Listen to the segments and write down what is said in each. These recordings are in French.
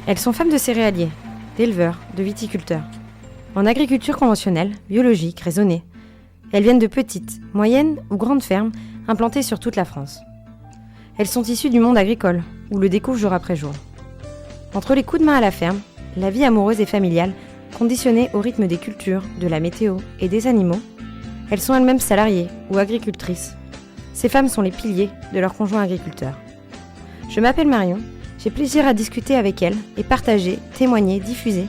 Elles sont femmes de céréaliers, d'éleveurs, de viticulteurs. En agriculture conventionnelle, biologique, raisonnée. Elles viennent de petites, moyennes ou grandes fermes implantées sur toute la France. Elles sont issues du monde agricole, où le découvre jour après jour. Entre les coups de main à la ferme, la vie amoureuse et familiale, conditionnée au rythme des cultures, de la météo et des animaux, elles sont elles-mêmes salariées ou agricultrices. Ces femmes sont les piliers de leurs conjoints agriculteurs. Je m'appelle Marion, j'ai plaisir à discuter avec elles et partager, témoigner, diffuser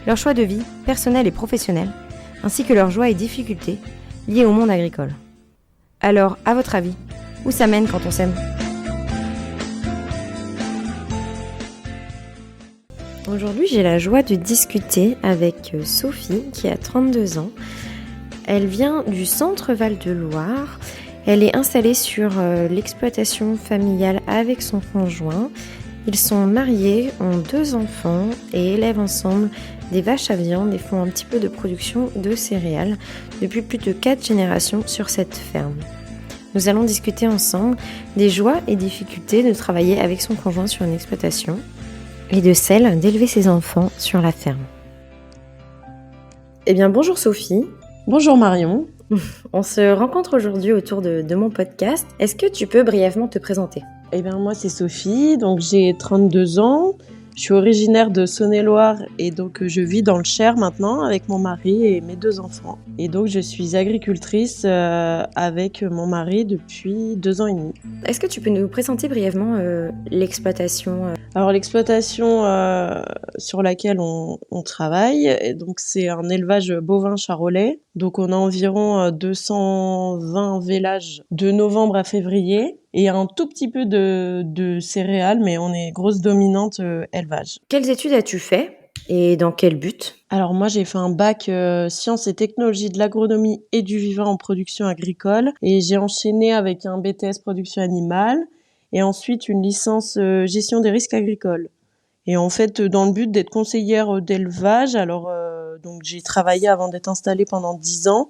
leurs choix de vie, personnels et professionnels, ainsi que leurs joies et difficultés liées au monde agricole. Alors, à votre avis, où ça mène quand on s'aime ? Aujourd'hui, j'ai la joie de discuter avec Sophie, qui a 32 ans. Elle vient du centre Val-de-Loire. Elle est installée sur l'exploitation familiale avec son conjoint. Ils sont mariés, ont 2 enfants et élèvent ensemble des vaches à viande et font un petit peu de production de céréales depuis plus de 4 générations sur cette ferme. Nous allons discuter ensemble des joies et difficultés de travailler avec son conjoint sur une exploitation et de celles d'élever ses enfants sur la ferme. Eh bien, bonjour Sophie. Bonjour Marion. On se rencontre aujourd'hui autour de mon podcast. Est-ce que tu peux brièvement te présenter ? Eh bien, moi c'est Sophie, donc j'ai 32 ans. Je suis originaire de Saône-et-Loire et donc je vis dans le Cher maintenant avec mon mari et mes 2 enfants. Et donc je suis agricultrice avec mon mari depuis 2 ans et demi. Est-ce que tu peux nous présenter brièvement l'exploitation Alors l'exploitation sur laquelle on travaille, et donc c'est un élevage bovin charolais. Donc on a environ 220 vélages de novembre à février. Et un tout petit peu de céréales, mais on est grosse dominante élevage. Quelles études as-tu fait et dans quel but ? Alors moi j'ai fait un bac sciences et technologies de l'agronomie et du vivant en production agricole et j'ai enchaîné avec un BTS production animale et ensuite une licence gestion des risques agricoles. Et en fait dans le but d'être conseillère d'élevage, alors donc j'ai travaillé avant d'être installée pendant 10 ans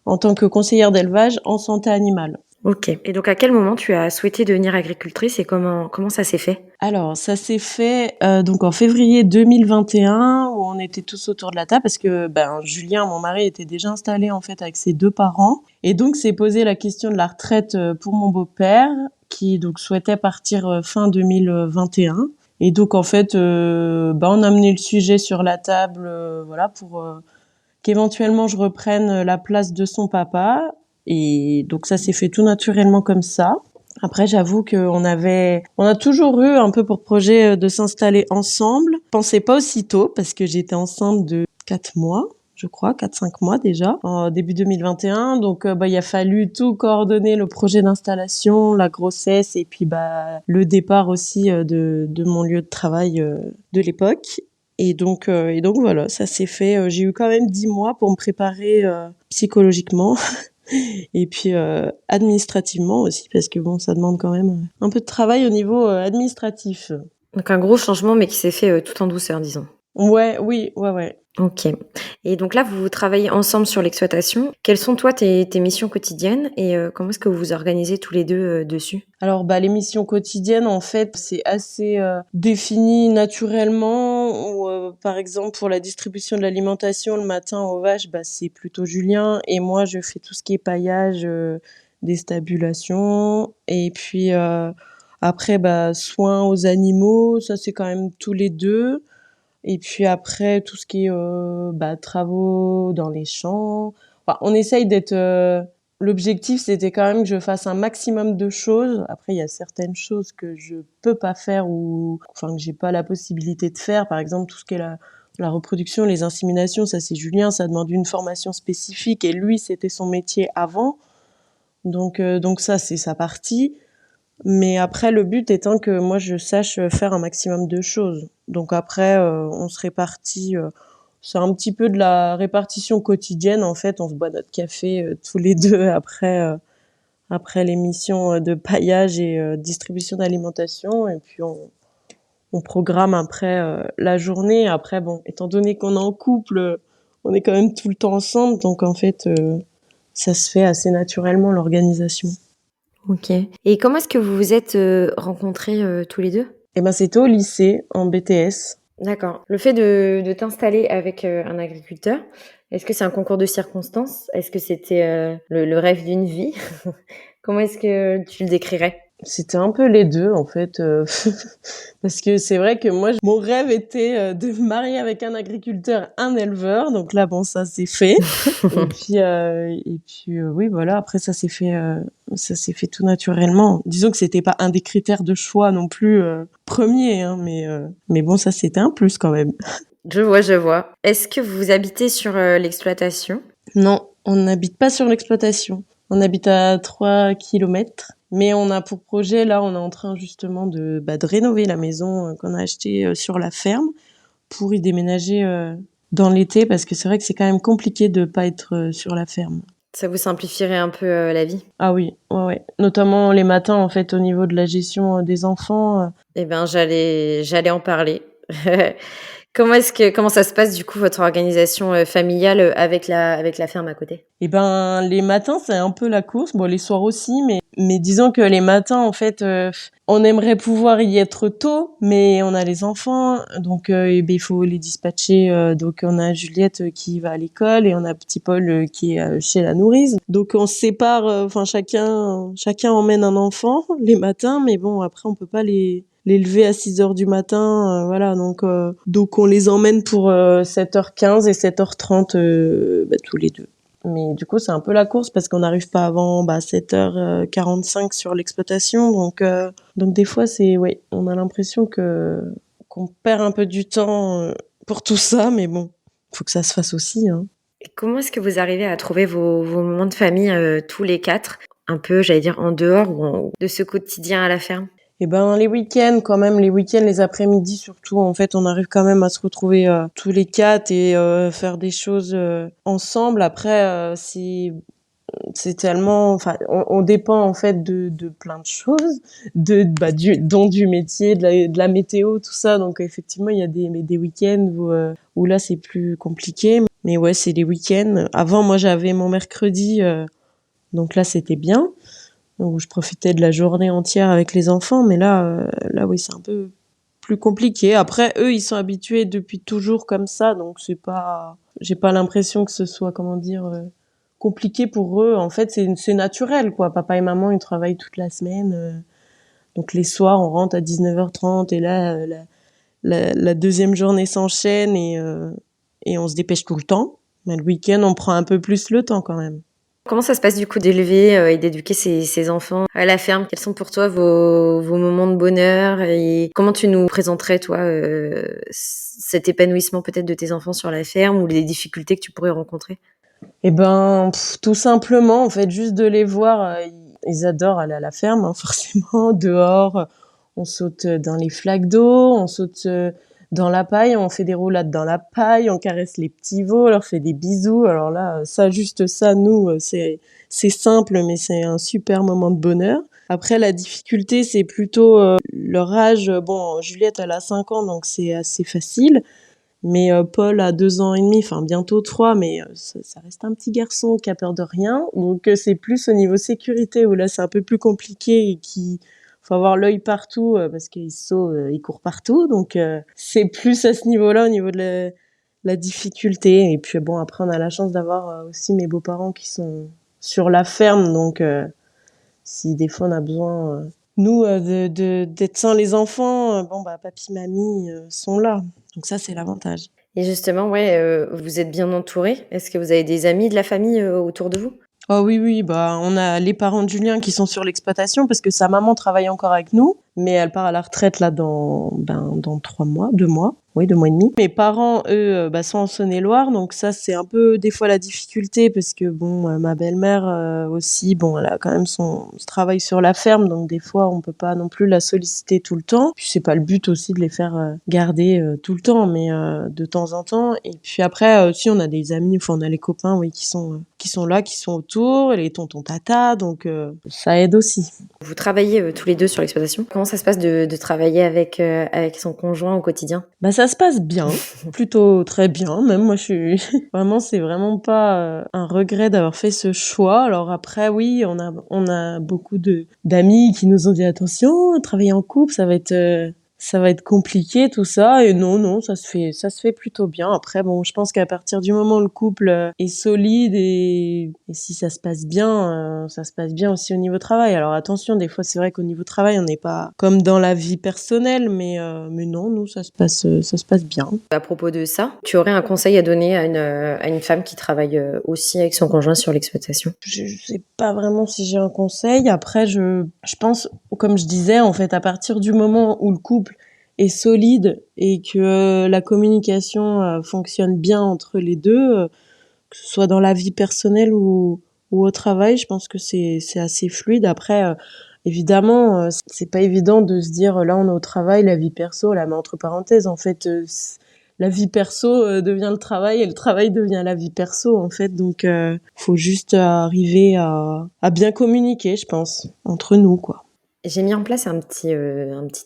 en tant que conseillère d'élevage en santé animale. Ok. Et donc, à quel moment tu as souhaité devenir agricultrice et comment ça s'est fait ? Alors, ça s'est fait donc en février 2021 où on était tous autour de la table parce que Julien, mon mari, était déjà installé en fait avec ses 2 parents et donc s'est posé la question de la retraite pour mon beau-père qui donc souhaitait partir fin 2021 et donc en fait on a amené le sujet sur la table pour qu'éventuellement je reprenne la place de son papa. Et donc ça s'est fait tout naturellement comme ça. Après, j'avoue on a toujours eu un peu pour projet de s'installer ensemble. Je pensais pas aussitôt parce que j'étais enceinte de 4 mois, je crois, 4-5 mois déjà, en début 2021. Donc, il a fallu tout coordonner, le projet d'installation, la grossesse et puis, le départ aussi de mon lieu de travail de l'époque. Et donc voilà, ça s'est fait. J'ai eu quand même 10 mois pour me préparer psychologiquement. Et puis administrativement aussi parce que ça demande quand même un peu de travail au niveau administratif. Donc un gros changement mais qui s'est fait tout en douceur, disons. Ouais. Ok. Et donc là, vous travaillez ensemble sur l'exploitation. Quelles sont toi tes missions quotidiennes et comment est-ce que vous vous organisez tous les deux dessus ? Alors les missions quotidiennes en fait c'est assez défini naturellement. Ou, par exemple pour la distribution de l'alimentation le matin aux vaches c'est plutôt Julien et moi je fais tout ce qui est paillage, déstabulation et puis après soins aux animaux, ça c'est quand même tous les 2. Et puis après, tout ce qui est travaux dans les champs. On essaye d'être... L'objectif, c'était quand même que je fasse un maximum de choses. Après, il y a certaines choses que je peux pas faire que j'ai pas la possibilité de faire. Par exemple, tout ce qui est la reproduction, les inséminations, ça c'est Julien, ça demande une formation spécifique. Et lui, c'était son métier avant. Donc ça, c'est sa partie. Mais après, le but étant que moi, je sache faire un maximum de choses. Donc après, on se répartit. C'est un petit peu de la répartition quotidienne. En fait, on se boit notre café tous les 2 après l'émission de paillage et distribution d'alimentation. Et puis, on programme après la journée. Après, étant donné qu'on est en couple, on est quand même tout le temps ensemble. Donc, en fait, ça se fait assez naturellement, l'organisation. Ok. Et comment est-ce que vous vous êtes rencontrés tous les deux ? C'était au lycée, en BTS. D'accord. Le fait de t'installer avec, un agriculteur, est-ce que c'est un concours de circonstances? Est-ce que c'était, le rêve d'une vie? Comment est-ce que tu le décrirais? C'était un peu les 2 en fait, parce que c'est vrai que moi mon rêve était, de me marier avec un agriculteur, un éleveur, donc là bon ça c'est fait et puis, oui voilà après ça s'est fait tout naturellement. Disons que c'était pas un des critères de choix non plus, 1 hein, mais bon ça c'était un plus quand même. Je vois, je vois. Est-ce que vous habitez sur, l'exploitation? Non, on n'habite pas sur l'exploitation. On habite à 3 kilomètres, mais on a pour projet, là, on est en train justement de rénover la maison qu'on a achetée sur la ferme pour y déménager dans l'été parce que c'est vrai que c'est quand même compliqué de pas être sur la ferme. Ça vous simplifierait un peu, la vie? Ah oui, ouais, ouais. Notamment les matins, en fait, au niveau de la gestion des enfants. Eh ben, j'allais en parler. Comment ça se passe du coup votre organisation, familiale, avec la ferme à côté? Et ben, les matins, c'est un peu la course. Bon, les soirs aussi, mais disons que les matins, en fait, on aimerait pouvoir y être tôt, mais on a les enfants, donc et ben, il faut les dispatcher. Donc, on a Juliette qui va à l'école et on a petit Paul qui est chez la nourrice. Donc, on se sépare. Enfin, chacun emmène un enfant les matins, mais bon, après, on peut pas les lever à 6 heures du matin, voilà, donc on les emmène pour 7h15 et 7h30 tous les deux. Mais du coup, c'est un peu la course parce qu'on n'arrive pas avant 7h45 sur l'exploitation. Donc des fois, ouais, on a l'impression qu'on perd un peu du temps pour tout ça, mais bon, faut que ça se fasse aussi, hein. Et comment est-ce que vous arrivez à trouver vos moments de famille, tous les 4, un peu, j'allais dire, en dehors de ce quotidien à la ferme? Et ben les week-ends quand même, les week-ends, les après-midi surtout, en fait, on arrive quand même à se retrouver tous les 4 et faire des choses ensemble. Après, c'est tellement, enfin, on dépend en fait de plein de choses, dont du métier, de la météo, tout ça. Donc effectivement, il y a des week-ends où là c'est plus compliqué. Mais ouais, c'est les week-ends. Avant, moi, j'avais mon mercredi, donc là c'était bien, où je profitais de la journée entière avec les enfants. Mais là oui, c'est un peu plus compliqué. Après, eux, ils sont habitués depuis toujours comme ça, donc j'ai pas l'impression que ce soit, comment dire, compliqué pour eux. En fait, c'est naturel, quoi. Papa et maman, ils travaillent toute la semaine, donc les soirs, on rentre à 19h30 et là, la deuxième journée s'enchaîne et on se dépêche tout le temps. Mais le week-end, on prend un peu plus le temps quand même. Comment ça se passe du coup d'élever, et d'éduquer ces enfants à la ferme? Quels sont pour toi vos moments de bonheur et comment tu nous présenterais toi, cet épanouissement peut-être de tes enfants sur la ferme ou les difficultés que tu pourrais rencontrer? Et ben, tout simplement, en fait, juste de les voir, ils adorent aller à la ferme, hein, forcément, dehors. On saute dans les flaques d'eau, on saute dans la paille, on fait des roulades dans la paille, on caresse les petits veaux, on leur fait des bisous. Alors là, ça, juste ça, nous, c'est simple, mais c'est un super moment de bonheur. Après, la difficulté, c'est plutôt leur âge. Bon, Juliette, elle a 5 ans, donc c'est assez facile. Mais Paul a 2 ans et demi, enfin bientôt 3, mais ça reste un petit garçon qui a peur de rien. Donc c'est plus au niveau sécurité où là c'est un peu plus compliqué et qui faut avoir l'œil partout parce qu'il saute, il court partout. Donc c'est plus à ce niveau-là, au niveau de la difficulté. Et puis bon, après on a la chance d'avoir aussi mes beaux-parents qui sont sur la ferme. Donc si des fois on a besoin, nous, d'être sans les enfants, bon bah papy, mamie sont là. Donc ça, c'est l'avantage. Et justement, ouais, vous êtes bien entourés? Est-ce que vous avez des amis de la famille, autour de vous? Oh oui, oui, bah on a les parents de Julien qui sont sur l'exploitation parce que sa maman travaille encore avec nous, mais elle part à la retraite là dans 3 mois, 2 mois, oui 2 mois et demi. Mes parents, eux, sont en Saône-et-Loire, donc ça c'est un peu des fois la difficulté parce que bon, ma belle-mère aussi, bon, elle a quand même son travail sur la ferme, donc des fois on peut pas non plus la solliciter tout le temps. Puis c'est pas le but aussi de les faire garder tout le temps, mais de temps en temps. Et puis après aussi on a des amis, enfin on a les copains, oui, qui sont là, qui sont autour, les tontons tata, donc ça aide aussi. Vous travaillez, tous les 2 sur l'exploitation. Comment ça se passe de travailler avec son conjoint au quotidien? Bah ça se passe bien, plutôt très bien. Même moi, je suis vraiment, c'est vraiment pas un regret d'avoir fait ce choix. Alors après, oui, on a beaucoup de d'amis qui nous ont dit attention, travailler en couple, ça va être ça va être compliqué tout ça. Et non, ça se fait plutôt bien. Après, bon, je pense qu'à partir du moment où le couple est solide et si ça se passe bien aussi au niveau travail. Alors attention, des fois c'est vrai qu'au niveau travail on n'est pas comme dans la vie personnelle, mais non, nous ça se passe bien. À propos de ça, tu aurais un conseil à donner à une femme qui travaille aussi avec son conjoint sur l'exploitation? Je sais pas vraiment si j'ai un conseil. Après, je pense, comme je disais, en fait, à partir du moment où le couple est solide et que la communication fonctionne bien entre les deux, que ce soit dans la vie personnelle ou au travail, je pense que c'est assez fluide. Après, évidemment, c'est pas évident de se dire là on est au travail, la vie perso, là, mais entre parenthèses, en fait, la vie perso devient le travail et le travail devient la vie perso, en fait. Donc, faut juste arriver à bien communiquer, je pense, entre nous, quoi. J'ai mis en place un petit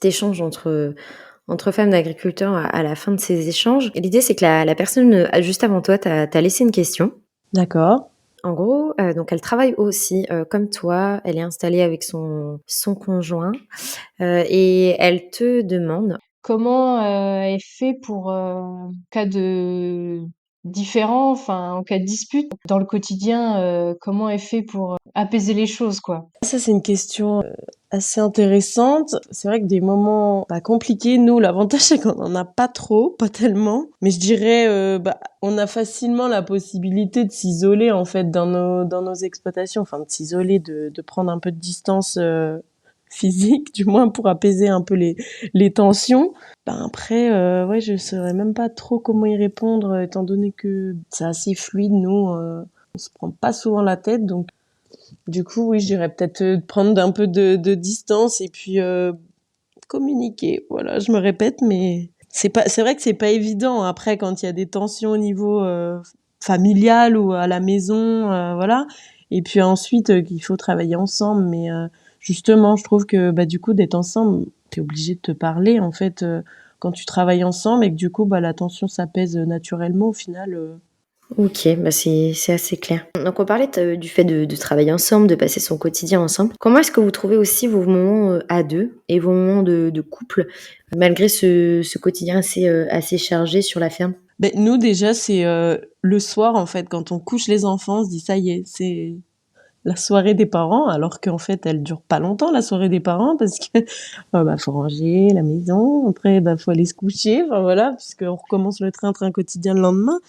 échange entre femmes d'agriculteurs à la fin de ces échanges. Et l'idée, c'est que la personne juste avant toi t'a laissé une question. D'accord. En gros, donc elle travaille aussi comme toi. Elle est installée avec son conjoint et elle te demande comment elle fait pour cas de différend, enfin en cas de dispute dans le quotidien, comment elle fait pour apaiser les choses, quoi. Ça, c'est une question assez intéressante. C'est vrai que des moments compliqués, nous, l'avantage, c'est qu'on en a pas trop, pas tellement. Mais je dirais, on a facilement la possibilité de s'isoler, en fait, dans nos exploitations. Enfin, de s'isoler, de prendre un peu de distance physique, du moins, pour apaiser un peu les tensions. Après, ouais, je saurais même pas trop comment y répondre, étant donné que c'est assez fluide, nous. On se prend pas souvent la tête, donc du coup, oui, je dirais peut-être prendre un peu de distance et puis communiquer. Voilà, je me répète, mais c'est vrai que c'est pas évident. Après, quand il y a des tensions au niveau familial ou à la maison, voilà. Et puis ensuite, qu'il faut travailler ensemble. Mais justement, je trouve que du coup, d'être ensemble, t'es obligé de te parler en fait quand tu travailles ensemble et que du coup, la tension s'apaise naturellement au final. Ok, c'est assez clair. Donc on parlait du fait de travailler ensemble, de passer son quotidien ensemble. Comment est-ce que vous trouvez aussi vos moments à deux et vos moments de couple, malgré ce quotidien assez chargé sur la ferme? Nous déjà, c'est le soir en fait, quand on couche les enfants, on se dit ça y est, c'est la soirée des parents, alors qu'en fait elle dure pas longtemps la soirée des parents parce que faut ranger la maison, après faut aller se coucher, enfin voilà, puisqu'on recommence le train-train quotidien le lendemain.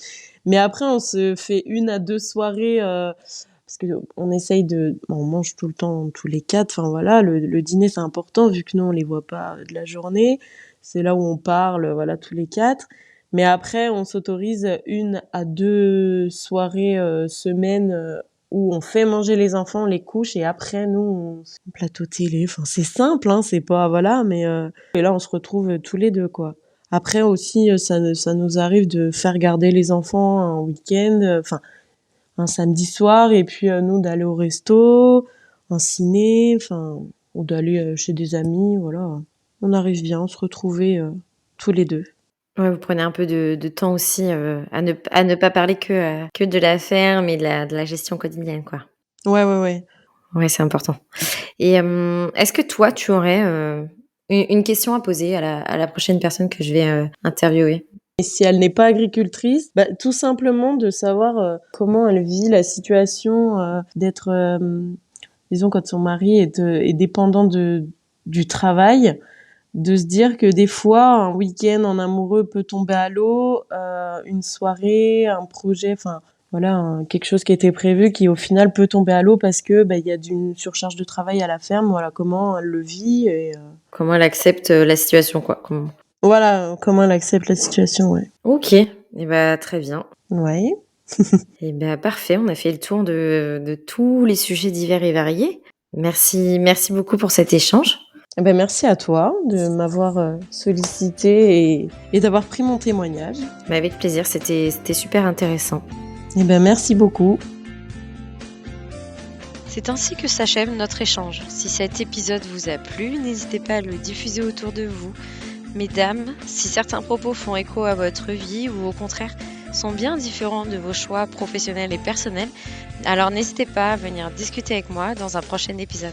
Mais après, on se fait 1 à 2 soirées, parce que on essaye on mange tout le temps tous les 4, enfin voilà, le dîner c'est important vu que nous on les voit pas de la journée. C'est là où on parle, voilà, tous les 4. Mais après, on s'autorise 1 à 2 soirées, semaine, où on fait manger les enfants, on les couche et après nous, on se fait un plateau télé. Enfin, c'est simple, hein, c'est pas voilà, mais et là on se retrouve tous les 2, quoi. Après aussi, ça nous arrive de faire garder les enfants un week-end, un samedi soir, et puis nous d'aller au resto, un ciné, ou d'aller chez des amis, voilà. On arrive bien à se retrouver tous les 2. Ouais, vous prenez un peu de temps aussi à ne pas parler que de la ferme et de la gestion quotidienne, quoi. Ouais. Ouais, c'est important. Et est-ce que toi, tu aurais une question à poser à la prochaine personne que je vais interviewer? Et si elle n'est pas agricultrice, tout simplement de savoir comment elle vit la situation d'être, disons, quand son mari est dépendant du travail, de se dire que des fois, un week-end en amoureux peut tomber à l'eau, une soirée, un projet, enfin voilà, quelque chose qui était prévu qui au final peut tomber à l'eau parce que il y a d'une surcharge de travail à la ferme. Voilà comment elle le vit et Comment elle accepte la situation, quoi. voilà comment elle accepte la situation, ouais. Ok, et très bien. Ouais. Et parfait, on a fait le tour de tous les sujets divers et variés. Merci beaucoup pour cet échange. Merci à toi de m'avoir sollicité et d'avoir pris mon témoignage. Avec plaisir, c'était super intéressant. Merci beaucoup. C'est ainsi que s'achève notre échange. Si cet épisode vous a plu, n'hésitez pas à le diffuser autour de vous. Mesdames, si certains propos font écho à votre vie ou au contraire sont bien différents de vos choix professionnels et personnels, alors n'hésitez pas à venir discuter avec moi dans un prochain épisode.